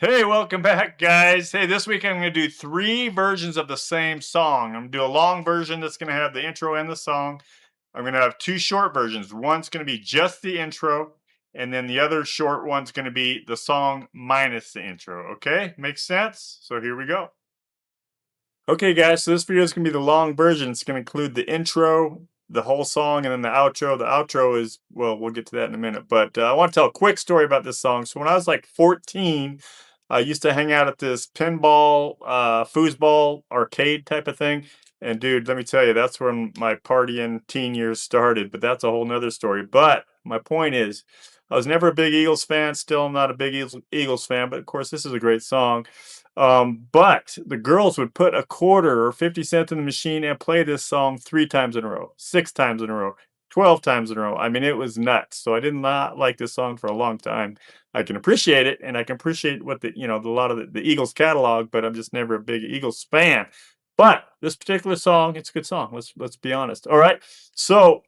Hey, welcome back, guys. Hey, this week I'm going to do three versions of the same song. I'm going to do a long version that's going to have the intro and the song. I'm going to have two short versions. One's going to be just the intro, and then the other short one's going to be the song minus the intro. Okay, makes sense? So here we go. Okay, guys, so this video is going to be the long version. It's going to include the intro, the whole song, and then the outro. The outro is, well, we'll get to that in a minute. But I want to tell a quick story about this song. So when I was like 14, I used to hang out at this pinball, foosball arcade type of thing. And dude, let me tell you, that's when my partying teen years started. But that's a whole nother story. But my point is, I was never a big Eagles fan. Still, I'm not a big Eagles fan. But of course, this is a great song. But the girls would put a quarter or 50 cents in the machine and play this song 3 times in a row, 6 times in a row, 12 times in a row. I mean, it was nuts. So I did not like this song for a long time. I can appreciate it, and I can appreciate what a lot of the Eagles catalog, but I'm just never a big Eagles fan. But this particular song, it's a good song. Let's be honest. All right. So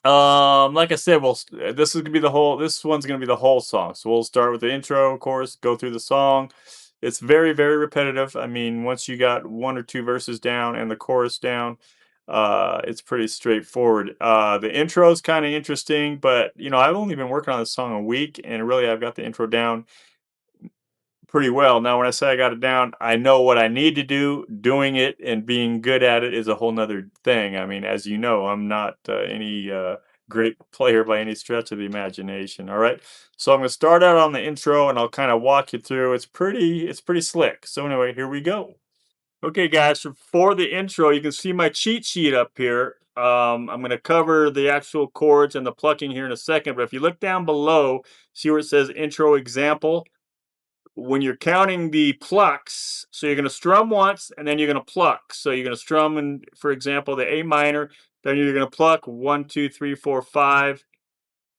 like I said, this is gonna be the whole. This one's gonna be the whole song. So we'll start with the intro, of course, go through the song. It's very, very repetitive. I mean, once you got one or two verses down and the chorus down, it's pretty straightforward. The intro is kind of interesting, but I've only been working on this song a week, and really, I've got the intro down pretty well. Now, when I say I got it down, I know what I need to do. Doing it and being good at it is a whole nother thing. I mean, as you know, I'm not any great player by any stretch of the imagination. All right, so I'm gonna start out on the intro, and I'll kind of walk you through. It's pretty slick. So anyway, here we go. Okay, guys, so for the intro, you can see my cheat sheet up here. I'm going to cover the actual chords and the plucking here in a second, but if you look down below, see where it says intro example? When you're counting the plucks, so you're going to strum once and then you're going to pluck. So you're going to strum, and for example, the A minor, then you're going to pluck 1, 2, 3, 4, 5,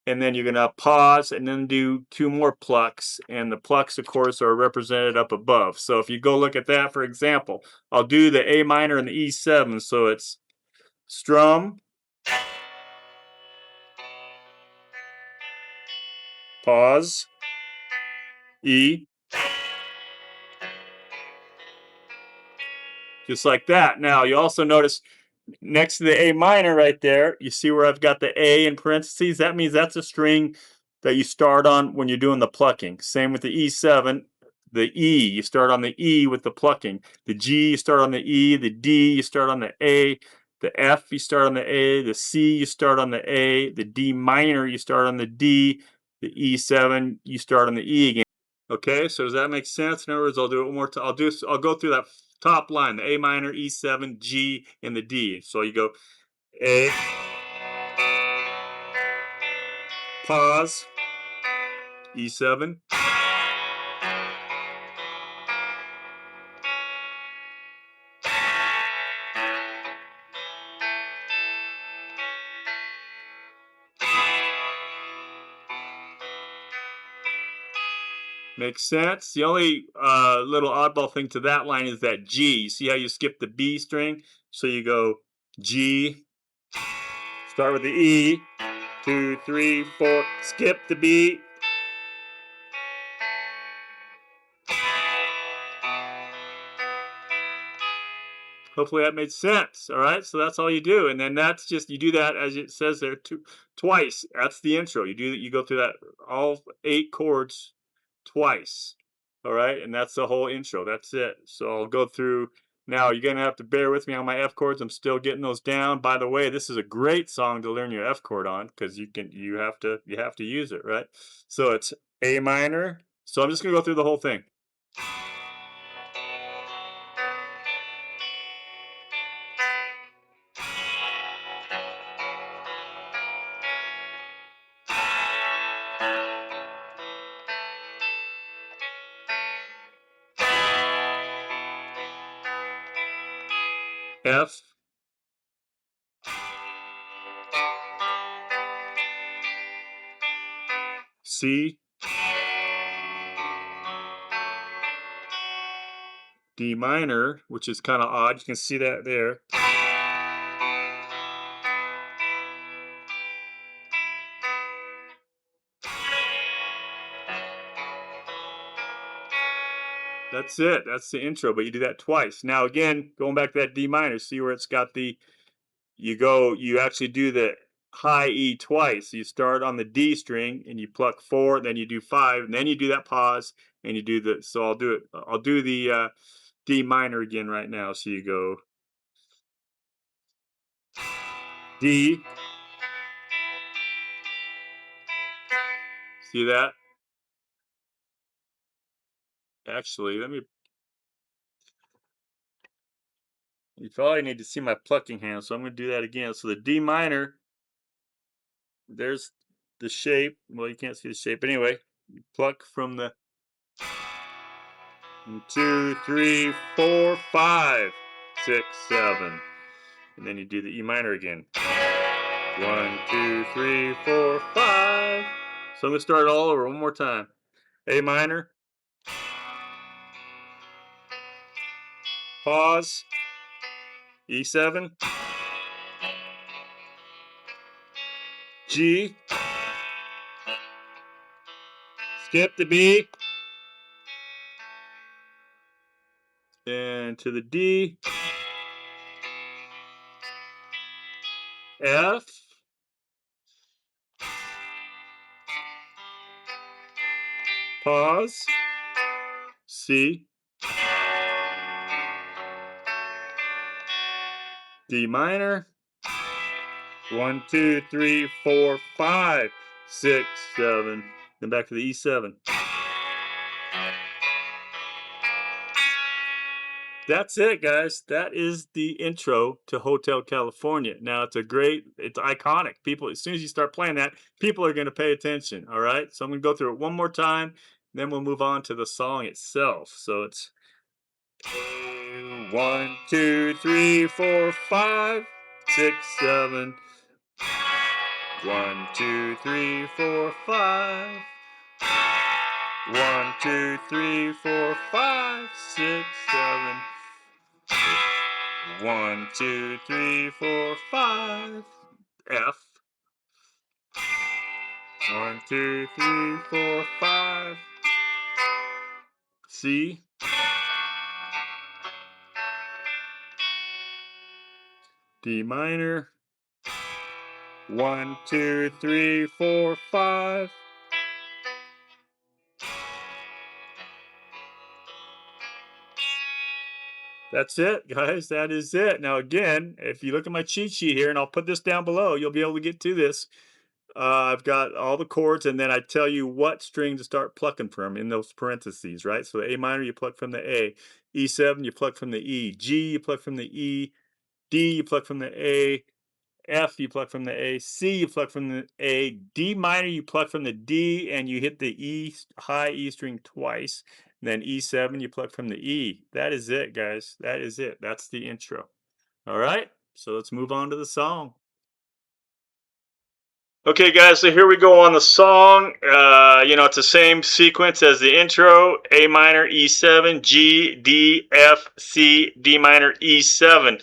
and then you're going to pause and then do two more plucks. And the plucks, of course, are represented up above. So if you go look at that, for example, I'll do the A minor and the E7. So it's strum, pause, E, just like that. Now, you also notice next to the A minor right there, you see where I've got the A in parentheses? That means that's a string that you start on when you're doing the plucking. Same with the E7. The E, you start on the E with the plucking. The G, you start on the E. The D, you start on the A. The F, you start on the A. The C, you start on the A. The D minor, you start on the D. The E7, you start on the E again. Okay, so does that make sense? In other words, I'll do it one more time. I'll go through that top line, the A minor, E7, G, and the D. So you go A, pause, E7, makes sense. The only little oddball thing to that line is that G. You see how you skip the B string? So you go G, start with the E, 2, 3, 4, skip the B. Hopefully that made sense. All right, so that's all you do, and then that's just you do that as it says there twice. That's the intro. You go through that all 8 chords twice. All right, and that's the whole intro. That's it. So I'll go through now. You're gonna have to bear with me on my F chords. I'm still getting those down. By the way, this is a great song to learn your F chord on because you have to use it, right? So it's A minor. So I'm just gonna go through the whole thing. F, C, D minor, which is kind of odd. You can see that there. That's it. That's the intro, but you do that twice. Now again, going back to that D minor, see where it's got the you actually do the high E twice. You start on the D string and you pluck 4, then you do 5, and then you do that pause and you do the so I'll do it. I'll do the D minor again right now. So you go D. See that? Actually, let me you probably need to see my plucking hand, so I'm going to do that again. So the D minor, there's the shape. Well, you can't see the shape. But anyway, you pluck from the 1, 2, 3, 4, 5, 6, 7. And then you do the E minor again. 1, 2, 3, 4, 5. So I'm going to start all over one more time. A minor. Pause. E7. G. Skip the B. And to the D. F. Pause. C. D minor. 1, 2, 3, 4, 5, 6, 7. Then back to the E7. That's it, guys. That is the intro to Hotel California. Now it's iconic. People, as soon as you start playing that, people are going to pay attention. All right. So I'm going to go through it one more time, then we'll move on to the song itself. So it's 1, 2, 3, 4, 5, 6, 7. 1, 2, 3, 4, 5. 1, 2, 3, 4, 5, 6, 7. 1, 2, 3, 4, 5. F. 1, 2, 3, 4, 5. C. D minor. 1, 2, 3, 4, 5. That's it, guys. That is it. Now, again, if you look at my cheat sheet here, and I'll put this down below, you'll be able to get to this. I've got all the chords, and then I tell you what string to start plucking from in those parentheses, right? So A minor, you pluck from the A. E7, you pluck from the E. G, you pluck from the E. D, you pluck from the A. F, you pluck from the A. C, you pluck from the A. D minor, you pluck from the D, and you hit the E, high E string twice. And then E7, you pluck from the E. That is it, guys. That is it. That's the intro. All right, so let's move on to the song. Okay, guys, so here we go on the song. It's the same sequence as the intro. A minor, E7, G, D, F, C, D minor, E7.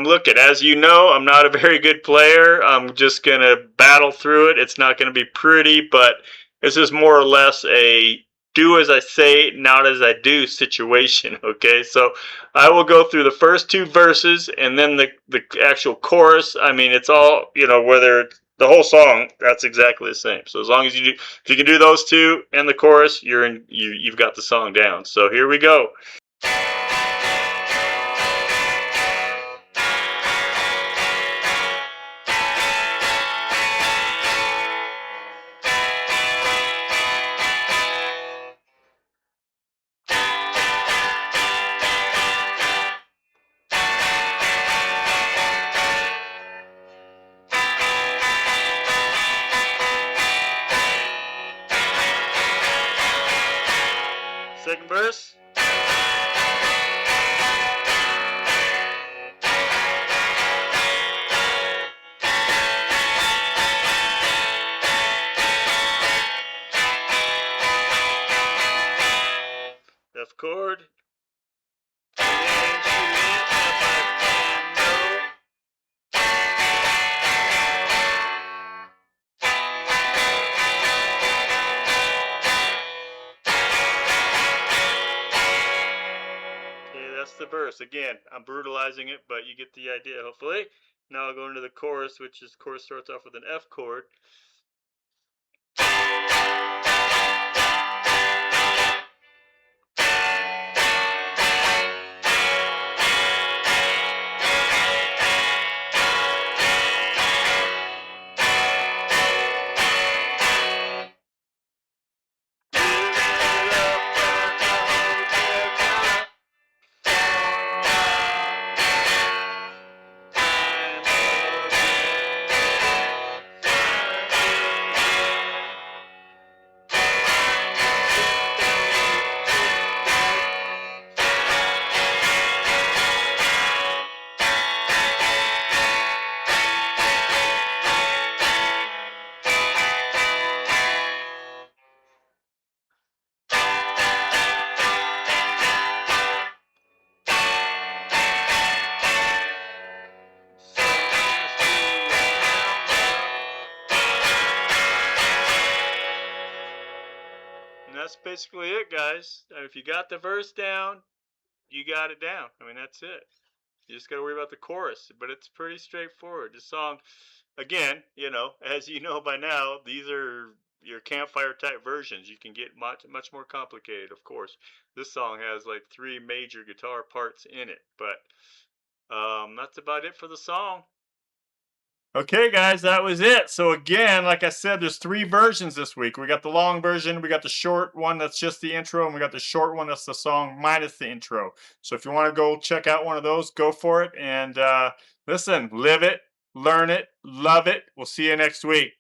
Look, as you know, I'm not a very good player. I'm just going to battle through it. It's not going to be pretty, but this is more or less a do as I say, not as I do situation, okay? So I will go through the first 2 verses and then the actual chorus. I mean, it's all, whether it's the whole song, that's exactly the same. So as long as if you can do those 2 and the chorus, you've got the song down. So here we go. Second verse. F chord. verse. Again, I'm brutalizing it, but you get the idea, hopefully. Now I'll go into the chorus, which is chorus starts off with an F chord. And that's basically it, guys. If you got the verse down, you got it down. I mean, that's it. You just got to worry about the chorus, but it's pretty straightforward. This song, again, as you know by now, these are your campfire type versions. You can get much more complicated, of course. This song has like 3 major guitar parts in it, but that's about it for the song. Okay, guys, that was it. So again, like I said, there's 3 versions this week. We got the long version, we got the short one that's just the intro, and we got the short one that's the song minus the intro. So if you want to go check out one of those, go for it. And listen, live it, learn it, love it. We'll see you next week.